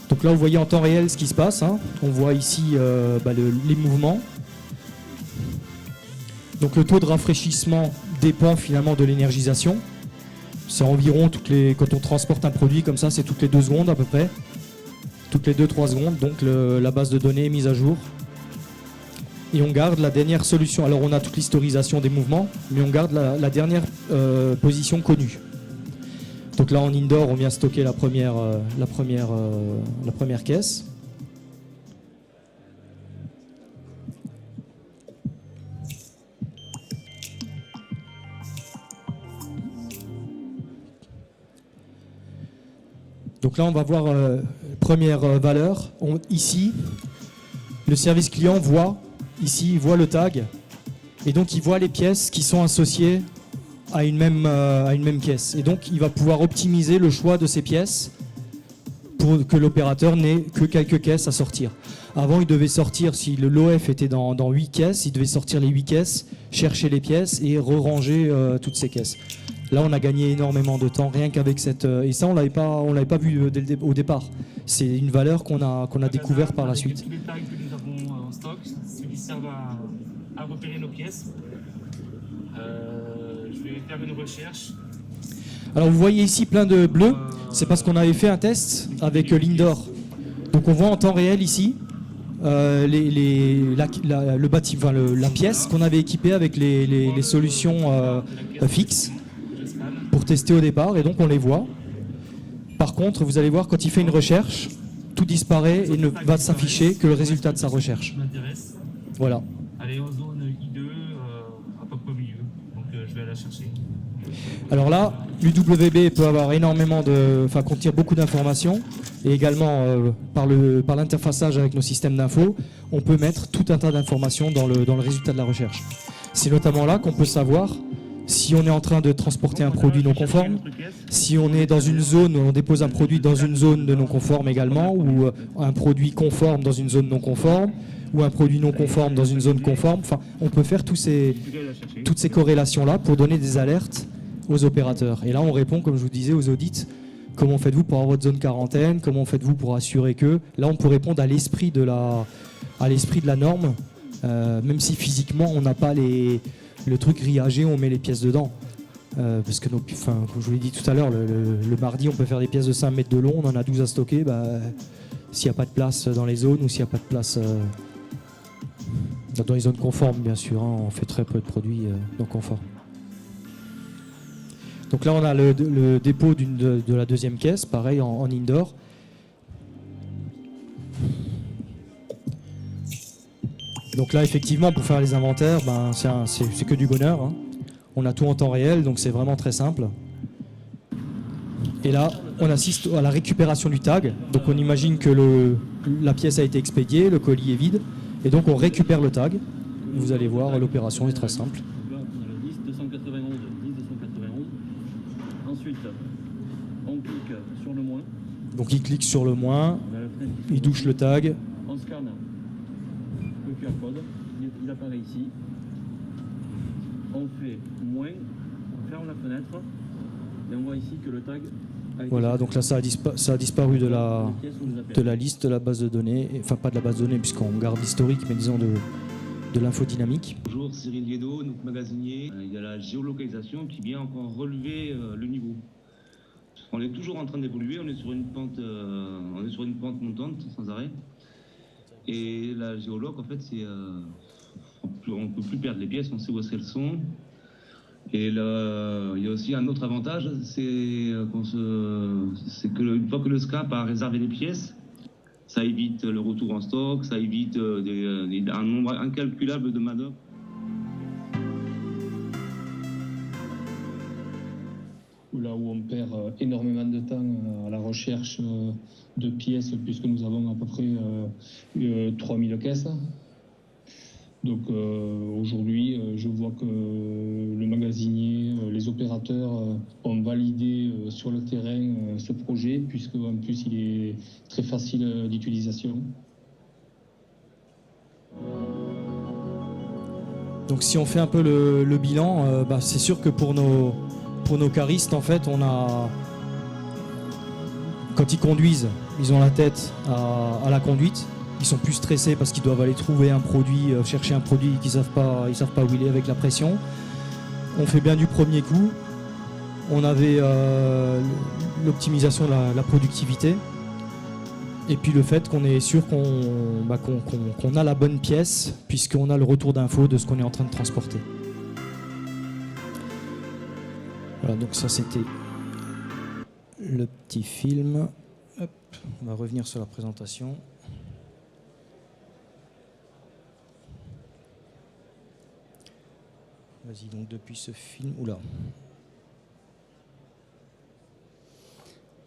Donc là, vous voyez en temps réel ce qui se passe, hein. On voit ici les mouvements. Donc le taux de rafraîchissement dépend finalement de l'énergisation. C'est environ quand on transporte un produit comme ça, c'est toutes les 2 secondes à peu près. Toutes les 2-3 secondes, donc la base de données est mise à jour. Et on garde la dernière solution. Alors on a toute l'historisation des mouvements, mais on garde la dernière position connue. Donc là en indoor, on vient stocker la première caisse. Donc là, on va voir première valeur. Ici, le service client voit le tag, et donc il voit les pièces qui sont associées à une même caisse. Et donc, il va pouvoir optimiser le choix de ces pièces pour que l'opérateur n'ait que quelques caisses à sortir. Avant, il devait sortir, si l'OF était dans 8 caisses, il devait sortir les 8 caisses, chercher les pièces et re-ranger toutes ces caisses. Là, on a gagné énormément de temps, rien qu'avec cette... Et ça, on l'avait pas vu au départ. C'est une valeur qu'on a découvert par la suite. Tous les tags que nous avons en stock, ceux qui servent à repérer nos pièces. Je vais faire une recherche. Alors, vous voyez ici plein de bleus. C'est parce qu'on avait fait un test avec l'Indoor. Donc, on voit en temps réel ici la pièce qu'on avait équipée avec les solutions fixes pour tester au départ, et donc on les voit. Par contre, vous allez voir, quand il fait une recherche, tout disparaît et ne va s'afficher que le résultat de sa recherche. Voilà. Elle est en zone I2, à peu près au milieu, donc je vais la chercher. Alors là, l'UWB peut avoir contenir beaucoup d'informations, et également par l'interfaçage avec nos systèmes d'infos, on peut mettre tout un tas d'informations dans le résultat de la recherche. C'est notamment là qu'on peut savoir si on est en train de transporter un produit non conforme, si on est dans une zone où on dépose un produit dans une zone de non conforme également, ou un produit conforme dans une zone non conforme, ou un produit non conforme dans une zone conforme. Enfin, on peut faire toutes ces corrélations-là pour donner des alertes aux opérateurs. Et là, on répond, comme je vous disais, aux audits. Comment faites-vous pour avoir votre zone quarantaine? Comment faites-vous pour assurer que... Là, on peut répondre à l'esprit de la norme, même si physiquement, on n'a pas le truc grillagé, on met les pièces dedans. Parce que, comme je vous l'ai dit tout à l'heure, le mardi, on peut faire des pièces de 5 mètres de long, on en a 12 à stocker. S'il n'y a pas de place dans les zones, ou s'il n'y a pas de place dans les zones conformes, bien sûr, hein, on fait très peu de produits non conformes. Donc là, on a le dépôt de la deuxième caisse, pareil en indoor. Donc là, effectivement, pour faire les inventaires, c'est que du bonheur, hein. On a tout en temps réel, donc c'est vraiment très simple. Et là, on assiste à la récupération du tag. Donc on imagine que la pièce a été expédiée, le colis est vide, et donc on récupère le tag. Vous allez voir, l'opération est très simple. Là, on a le 10 291, 10 291. Ensuite, on clique sur le moins. Donc il clique sur le moins, il touche le tag. On scanne le QR code, il apparaît ici. On fait moins, on ferme la fenêtre et on voit ici que le tag a été... Voilà, donc là ça a disparu de la liste de la base de données, enfin pas de la base de données puisqu'on garde l'historique, mais disons de l'infodynamique. Bonjour, Cyril Guédo, notre magasinier. Il y a la géolocalisation qui vient encore relever le niveau. On est toujours en train d'évoluer, on est sur une pente montante sans arrêt. Et la géoloc, en fait, on ne peut plus perdre les pièces, on sait où est-ce qu'elles sont. Et là, il y a aussi un autre avantage, c'est qu'une fois que le SCAP a réservé les pièces, ça évite le retour en stock, ça évite un nombre incalculable de manœuvres. Là où on perd énormément de temps à la recherche de pièces, puisque nous avons à peu près 3000 caisses. Donc aujourd'hui, je vois que le magasinier, les opérateurs ont validé sur le terrain ce projet, puisque en plus il est très facile d'utilisation. Donc si on fait un peu le bilan, c'est sûr que pour nos caristes, en fait, quand ils conduisent, ils ont la tête à la conduite. Ils sont plus stressés parce qu'ils doivent aller trouver un produit, chercher un produit qu'ils savent pas où il est avec la pression. On fait bien du premier coup. On avait l'optimisation de la productivité. Et puis le fait qu'on est sûr qu'on a la bonne pièce, puisqu'on a le retour d'info de ce qu'on est en train de transporter. Voilà, donc ça c'était le petit film. Hop, on va revenir sur la présentation. Vas-y, donc depuis ce film. Oula.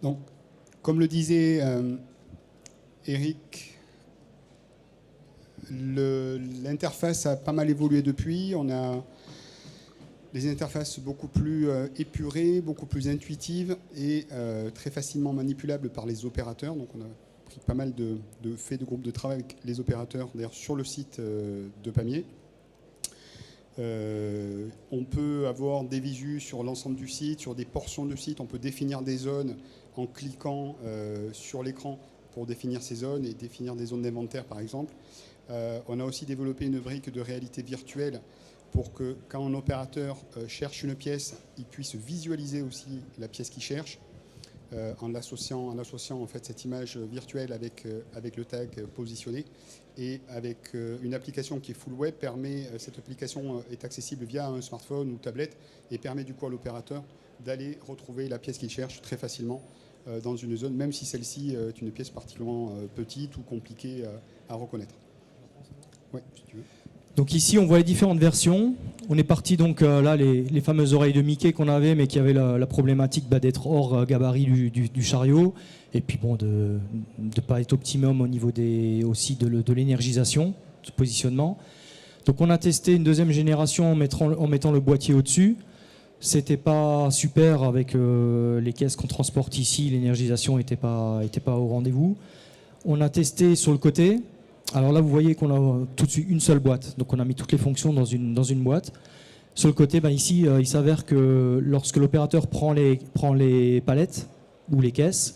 Donc, comme le disait Eric, l'interface a pas mal évolué depuis. On a des interfaces beaucoup plus épurées, beaucoup plus intuitives et très facilement manipulables par les opérateurs. Donc on a pris pas mal de faits de groupe de travail avec les opérateurs, d'ailleurs sur le site de Pamiers. On peut avoir des visus sur l'ensemble du site, sur des portions du site. On peut définir des zones en cliquant sur l'écran pour définir ces zones et définir des zones d'inventaire, par exemple. On a aussi développé une brique de réalité virtuelle pour que quand un opérateur cherche une pièce, il puisse visualiser aussi la pièce qu'il cherche en associant en fait cette image virtuelle avec le tag positionné. Et avec une application qui est full web, cette application est accessible via un smartphone ou tablette et permet du coup à l'opérateur d'aller retrouver la pièce qu'il cherche très facilement dans une zone, même si celle-ci est une pièce particulièrement petite ou compliquée à reconnaître. Ouais, si tu veux. Donc ici, on voit les différentes versions. On est parti donc là, les fameuses oreilles de Mickey qu'on avait, mais qui avaient la problématique d'être hors gabarit du chariot, et puis bon, de ne pas être optimum au niveau aussi de l'énergisation, du positionnement. Donc on a testé une deuxième génération en mettant le boîtier au-dessus. C'était pas super avec les caisses qu'on transporte ici, l'énergisation n'était pas au rendez-vous. On a testé sur le côté. Alors là, vous voyez qu'on a tout de suite une seule boîte. Donc on a mis toutes les fonctions dans une boîte. Sur le côté, ici, il s'avère que lorsque l'opérateur prend les palettes ou les caisses,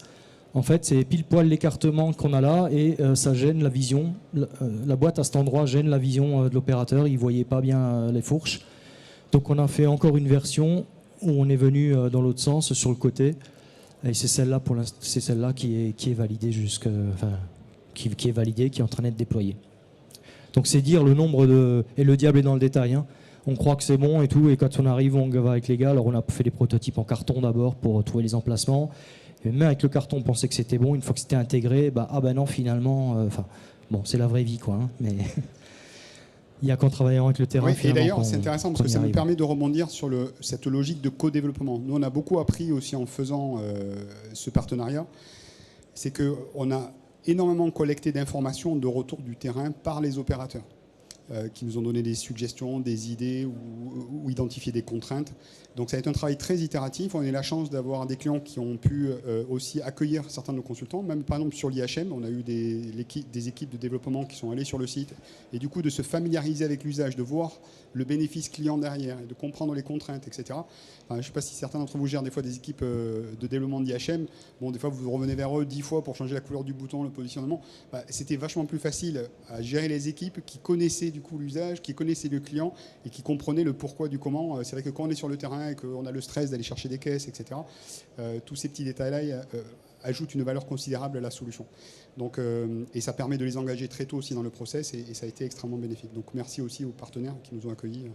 en fait, c'est pile poil l'écartement qu'on a là et ça gêne la vision. La boîte à cet endroit gêne la vision de l'opérateur. Il ne voyait pas bien les fourches. Donc on a fait encore une version où on est venu dans l'autre sens, sur le côté. Et c'est celle-là qui est validée qui est validé, qui est en train d'être déployé. Donc c'est dire le nombre et le diable est dans le détail. Hein. On croit que c'est bon et tout, et quand on arrive, on va avec les gars. Alors on a fait des prototypes en carton d'abord pour trouver les emplacements. Et même avec le carton, on pensait que c'était bon. Une fois que c'était intégré, non, finalement, c'est la vraie vie, quoi. Hein, mais il n'y a qu'en travaillant avec le terrain. Oui, et d'ailleurs, c'est intéressant parce que ça nous permet de rebondir sur cette logique de co-développement. Nous, on a beaucoup appris aussi en faisant ce partenariat. C'est qu'on a énormément collecté d'informations de retour du terrain par les opérateurs qui nous ont donné des suggestions, des idées ou identifié des contraintes. Donc ça a été un travail très itératif. On a eu la chance d'avoir des clients qui ont pu aussi accueillir certains de nos consultants. Même par exemple sur l'IHM, on a eu des équipes de développement qui sont allées sur le site et du coup de se familiariser avec l'usage, de voir le bénéfice client derrière et de comprendre les contraintes, etc. Enfin, je ne sais pas si certains d'entre vous gèrent des fois des équipes de développement d'IHM. Bon, des fois vous revenez vers eux 10 fois pour changer la couleur du bouton, le positionnement. C'était vachement plus facile à gérer les équipes qui connaissaient du coup l'usage, qui connaissaient le client et qui comprenaient le pourquoi du comment. C'est vrai que quand on est sur le terrain et qu'on a le stress d'aller chercher des caisses, etc., tous ces petits détails-là ajoutent une valeur considérable à la solution. Donc, et ça permet de les engager très tôt aussi dans le process et ça a été extrêmement bénéfique. Donc merci aussi aux partenaires qui nous ont accueillis.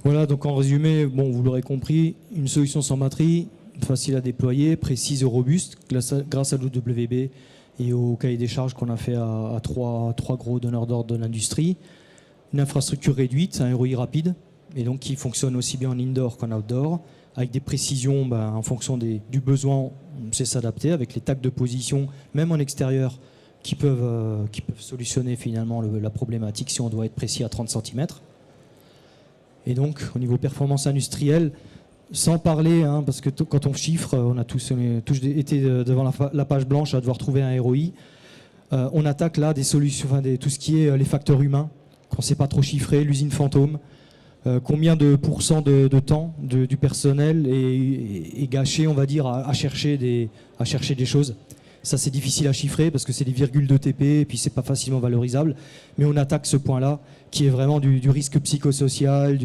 Voilà, donc en résumé, vous l'aurez compris, une solution sans batterie, facile à déployer, précise et robuste grâce à l'OWB et au cahier des charges qu'on a fait à trois gros donneurs d'ordre de l'industrie. Une infrastructure réduite, un ROI rapide, et donc qui fonctionne aussi bien en indoor qu'en outdoor, avec des précisions en fonction du besoin, on sait s'adapter, avec les tags de position, même en extérieur, qui peuvent solutionner finalement la problématique si on doit être précis à 30 cm. Et donc, au niveau performance industrielle, sans parler, parce que quand on chiffre, on a tous été devant la page blanche à devoir trouver un ROI. On attaque là des solutions, tout ce qui est les facteurs humains, qu'on ne sait pas trop chiffrer, l'usine fantôme. Combien de pourcents de temps du personnel est gâché, on va dire, à chercher des choses. Ça, c'est difficile à chiffrer parce que c'est des virgules de TP et puis c'est pas facilement valorisable. Mais on attaque ce point-là qui est vraiment du risque psychosocial,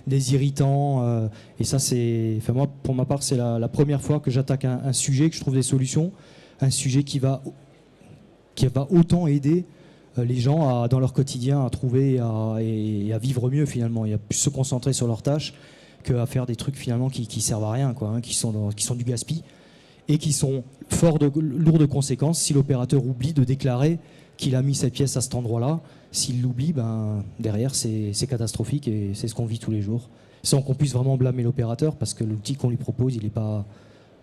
des irritants. Et ça, enfin moi, pour ma part, c'est la première fois que j'attaque un sujet, que je trouve des solutions, un sujet qui va autant aider les gens dans leur quotidien à trouver et à vivre mieux finalement, et à plus se concentrer sur leurs tâches qu'à faire des trucs finalement qui servent à rien, quoi, hein, qui sont du gaspille et qui sont lourds de conséquences si l'opérateur oublie de déclarer qu'il a mis cette pièce à cet endroit-là. S'il l'oublie, derrière c'est catastrophique et c'est ce qu'on vit tous les jours. Sans qu'on puisse vraiment blâmer l'opérateur parce que l'outil qu'on lui propose,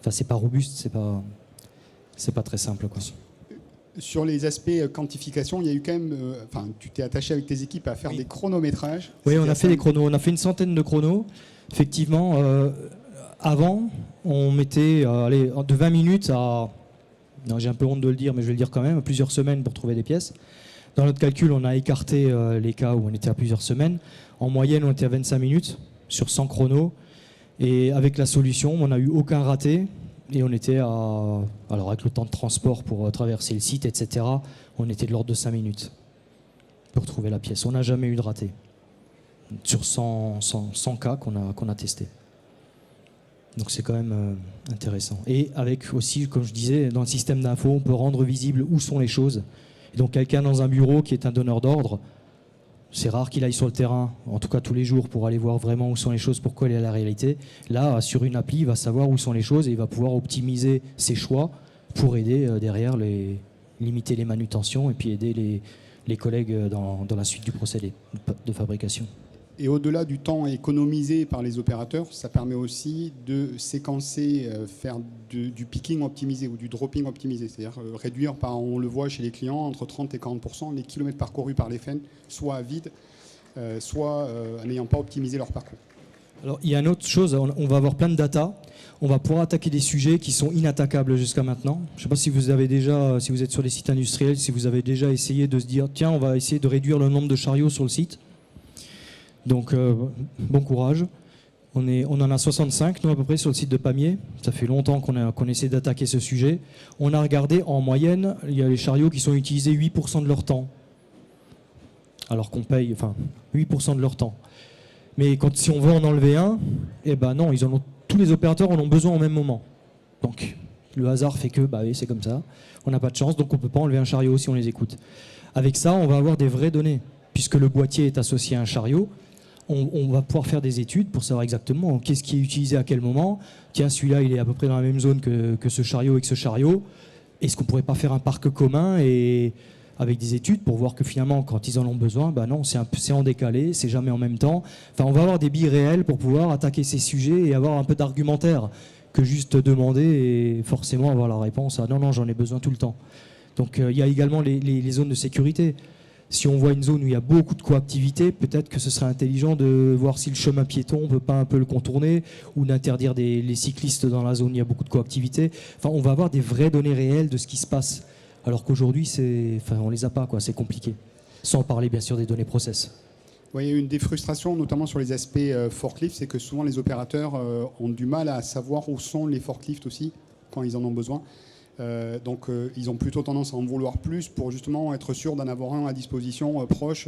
c'est pas robuste, c'est pas très simple, quoi. Sur les aspects quantification, il y a eu quand même... tu t'es attaché avec tes équipes à faire des chronométrages. Oui, on a fait des chronos. On a fait une centaine de chronos. Effectivement, avant, on mettait de 20 minutes à... Non, j'ai un peu honte de le dire, mais je vais le dire quand même, plusieurs semaines pour trouver des pièces. Dans notre calcul, on a écarté les cas où on était à plusieurs semaines. En moyenne, on était à 25 minutes sur 100 chronos. Et avec la solution, on n'a eu aucun raté. Et on était alors avec le temps de transport pour traverser le site, etc., on était de l'ordre de 5 minutes pour trouver la pièce. On n'a jamais eu de raté sur 100 cas qu'on a testés. Donc c'est quand même intéressant. Et avec aussi, comme je disais, dans le système d'info, on peut rendre visible où sont les choses. Et donc quelqu'un dans un bureau qui est un donneur d'ordre, c'est rare qu'il aille sur le terrain, en tout cas tous les jours, pour aller voir vraiment où sont les choses, pour coller à la réalité. Là, sur une appli, il va savoir où sont les choses et il va pouvoir optimiser ses choix pour aider derrière, limiter les manutentions et puis aider les collègues dans la suite du procédé de fabrication. Et au-delà du temps économisé par les opérateurs, ça permet aussi de séquencer, faire du picking optimisé ou du dropping optimisé, c'est-à-dire réduire, on le voit chez les clients, entre 30 et 40% les kilomètres parcourus par les FEN, soit à vide, soit n'ayant pas optimisé leur parcours. Alors il y a une autre chose, on va avoir plein de data, on va pouvoir attaquer des sujets qui sont inattaquables jusqu'à maintenant. Je ne sais pas si vous êtes sur les sites industriels, si vous avez déjà essayé de se dire, tiens, on va essayer de réduire le nombre de chariots sur le site. Donc, bon courage. On en a 65, nous, à peu près, sur le site de Pamiers. Ça fait longtemps qu'on essaie d'attaquer ce sujet. On a regardé, en moyenne, il y a les chariots qui sont utilisés 8% de leur temps. Alors qu'on paye, 8% de leur temps. Mais si on veut en enlever un, non, tous les opérateurs en ont besoin au même moment. Donc, le hasard fait que, oui, c'est comme ça. On n'a pas de chance, donc on ne peut pas enlever un chariot si on les écoute. Avec ça, on va avoir des vraies données. Puisque le boîtier est associé à un chariot, on va pouvoir faire des études pour savoir exactement qu'est-ce qui est utilisé à quel moment. Tiens, celui-là, il est à peu près dans la même zone que ce chariot et que ce chariot. Est-ce qu'on ne pourrait pas faire un parc commun et avec des études pour voir que finalement, quand ils en ont besoin, non, c'est en décalé, c'est jamais en même temps. Enfin, on va avoir des billes réelles pour pouvoir attaquer ces sujets et avoir un peu d'argumentaire que juste demander et forcément avoir la réponse à non, j'en ai besoin tout le temps. Donc, il y a également les zones de sécurité. Si on voit une zone où il y a beaucoup de coactivité, peut-être que ce serait intelligent de voir si le chemin piéton, on ne peut pas un peu le contourner ou d'interdire les cyclistes dans la zone où il y a beaucoup de coactivité. Enfin, on va avoir des vraies données réelles de ce qui se passe. Alors qu'aujourd'hui, on ne les a pas, quoi. C'est compliqué. Sans parler, bien sûr, des données process. Oui, il y a une des frustrations, notamment sur les aspects forklift, c'est que souvent les opérateurs ont du mal à savoir où sont les forklifts aussi, quand ils en ont besoin. Donc ils ont plutôt tendance à en vouloir plus pour justement être sûr d'en avoir un à disposition proche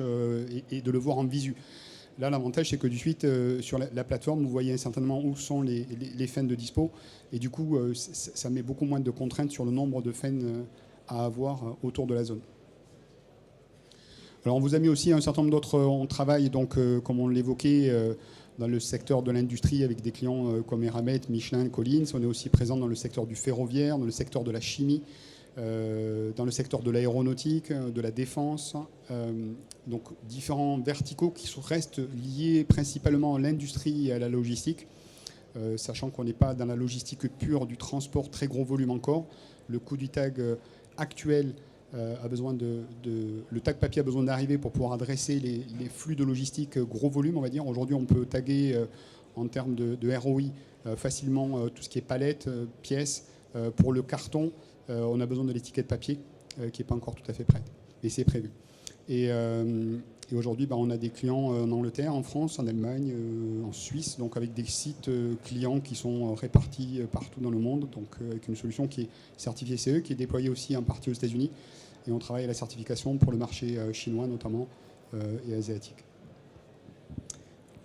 et de le voir en visu. Là, l'avantage, c'est que du suite, sur la plateforme, vous voyez certainement où sont les FEN de dispo. Et du coup, ça met beaucoup moins de contraintes sur le nombre de FEN à avoir autour de la zone. Alors, on vous a mis aussi un certain nombre d'autres... On travaille, donc, comme on l'évoquait, dans le secteur de l'industrie avec des clients comme Eramet, Michelin, Collins. On est aussi présent dans le secteur du ferroviaire, dans le secteur de la chimie, dans le secteur de l'aéronautique, de la défense. Donc différents verticaux qui restent liés principalement à l'industrie et à la logistique, sachant qu'on n'est pas dans la logistique pure du transport très gros volume encore. Le coût du tag actuel a besoin le tag papier a besoin d'arriver pour pouvoir adresser les flux de logistique gros volume, on va dire. Aujourd'hui, on peut taguer en termes de ROI facilement tout ce qui est palettes, pièces. Pour le carton, on a besoin de l'étiquette papier qui n'est pas encore tout à fait prête, et c'est prévu. Et Et aujourd'hui, on a des clients en Angleterre, en France, en Allemagne, en Suisse, donc avec des sites clients qui sont répartis partout dans le monde, donc avec une solution qui est certifiée CE, qui est déployée aussi en partie aux États-Unis. Et on travaille à la certification pour le marché chinois notamment et asiatique.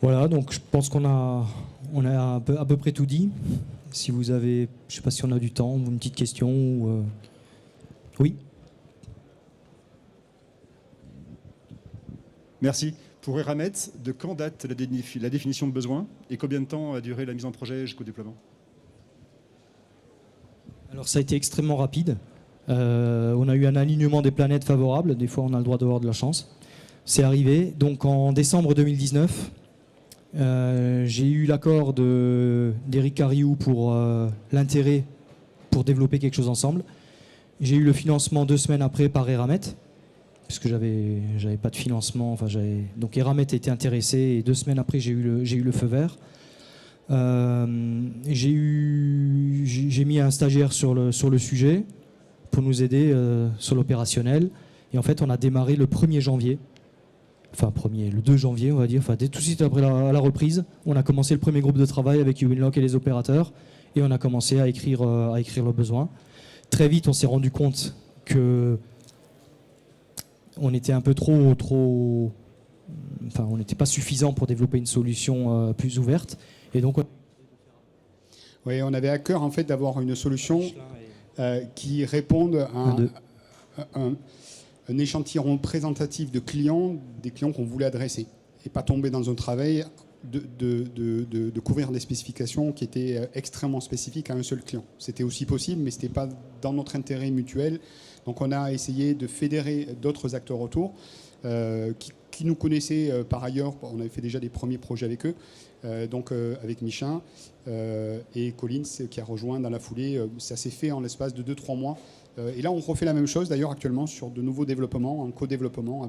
Voilà, donc je pense qu'on a à peu près tout dit. Si vous avez, je ne sais pas si on a du temps, ou une petite question. Ou, Oui. Merci. Pour Eramet, de quand date la définition de besoin et combien de temps a duré la mise en projet jusqu'au déploiement? Alors ça a été extrêmement rapide. On a eu un alignement des planètes favorable. Des fois, on a le droit d'avoir de la chance. C'est arrivé. Donc en décembre 2019, j'ai eu l'accord d'Eric Cariou pour l'intérêt pour développer quelque chose ensemble. J'ai eu le financement 2 semaines après par Eramet, puisque j'avais pas de financement. Donc Eramet a été intéressé et 2 semaines après, j'ai eu le feu vert. J'ai mis un stagiaire sur le sujet pour nous aider sur l'opérationnel. Et en fait, on a démarré le 1er janvier. Le 2 janvier, on va dire. Tout de suite après la reprise, on a commencé le premier groupe de travail avec Winlock et les opérateurs. Et on a commencé à écrire le besoin. Très vite, on s'est rendu compte que on était un peu trop... on n'était pas suffisant pour développer une solution plus ouverte. Et donc... Oui, on avait à cœur en fait d'avoir une solution qui réponde à un échantillon représentatif de clients, des clients qu'on voulait adresser, et pas tomber dans un travail de couvrir des spécifications qui étaient extrêmement spécifiques à un seul client. C'était aussi possible, mais ce n'était pas dans notre intérêt mutuel. Donc on a essayé de fédérer d'autres acteurs autour qui nous connaissaient par ailleurs. On avait fait déjà des premiers projets avec eux, avec Michin et Collins qui a rejoint dans la foulée. Ça s'est fait en l'espace de 2-3 mois. Et là, on refait la même chose d'ailleurs actuellement sur de nouveaux développements, en co-développement,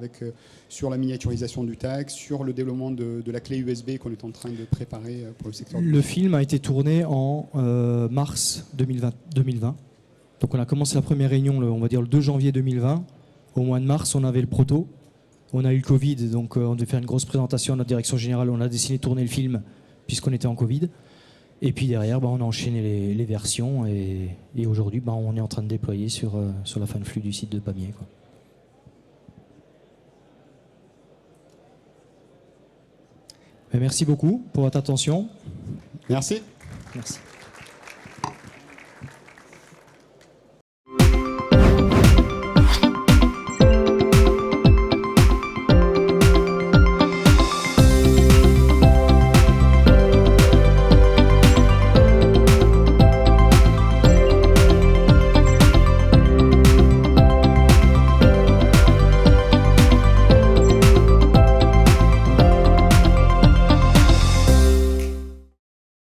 sur la miniaturisation du tag, sur le développement de la clé USB qu'on est en train de préparer pour le secteur. Le film a été tourné en mars 2020. Donc on a commencé la première réunion, on va dire le 2 janvier 2020. Au mois de mars, on avait le proto. On a eu le Covid, donc on devait faire une grosse présentation à notre direction générale. On a décidé de tourner le film puisqu'on était en Covid. Et puis derrière, on a enchaîné les versions et aujourd'hui, on est en train de déployer sur la fin de flux du site de Pamiers, quoi. Merci beaucoup pour votre attention. Merci. Merci.